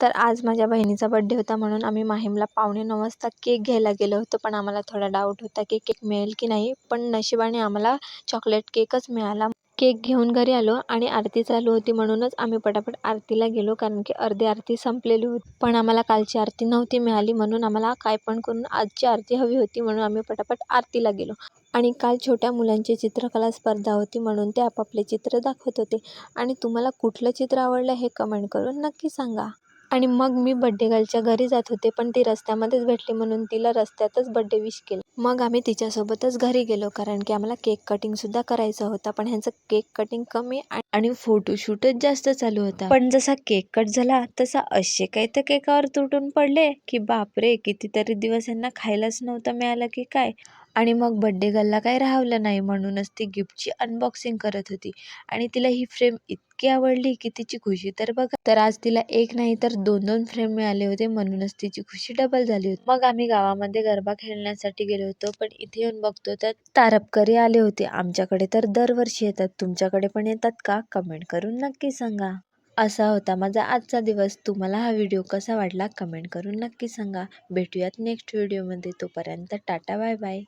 तर आज माझ्या बहिणीचा बर्थडे होता म्हणून आम्ही माहीमला 8:45 वाजता केक घ्यायला गेलो होतो. पण आम्हाला थोडा डाऊट होता की केक मिळेल की नाही, पण नशिबाने आम्हाला चॉकलेट केकच मिळाला. केक घेऊन घरी आलो आणि आरती चालू होती म्हणूनच आम्ही पटापट आरतीला गेलो, कारण की अर्धी आरती संपलेली होती. पण आम्हाला कालची आरती नव्हती मिळाली म्हणून आम्हाला काय पण करून आजची आरती हवी होती, म्हणून आम्ही पटापट आरतीला गेलो. आणि काल छोट्या मुलांची चित्रकला स्पर्धा होती म्हणून ते आपापले चित्र दाखवत होते. आणि तुम्हाला कुठलं चित्र आवडलं हे कमेंट करून नक्की सांगा. आणि मग मी बर्थडे गर्लच्या घरी जात होते, पण ती रस्त्यामध्येच भेटली म्हणून तिला रस्त्यातच बर्थडे विश केलं. मग आम्ही तिच्यासोबतच घरी गेलो, कारण की आम्हाला केक कटिंगसुद्धा करायचा होता. पण ह्यांचं केक कटिंग कमी आणि फोटोशूटच जास्त चालू होता. पण जसा केक कट झाला तसा असे काही तर केकावर तुटून पडले की बापरे, कितीतरी दिवस यांना खायलाच नव्हतं मिळालं की काय. आणि मग बर्थडे गर्लला काही राहिलं नाही म्हणूनच ती गिफ्टची अनबॉक्सिंग करत होती. आणि तिला ही फ्रेम इतकी आवडली की तिची खुशी तर बघा. तर आज तिला एक नाही तर 2-2 फ्रेम मिळाले होते म्हणूनच तिची खुशी डबल झाली होती. मग आम्ही गावामध्ये गरबा खेळण्यासाठी गेलो होतो, पण इथे येऊन बघतो तर तारपकरी आले होते. आमच्याकडे तर दरवर्षी येतात, तुमच्याकडे पण येतात का? कमेंट करून नक्की सांगा. असा होता माझा आजचा दिवस. तुम्हाला हा व्हिडिओ कसा वाटला कमेंट करून नक्की सांगा. भेटूयात नेक्स्ट व्हिडिओमध्ये. तोपर्यंत टाटा बाय बाय.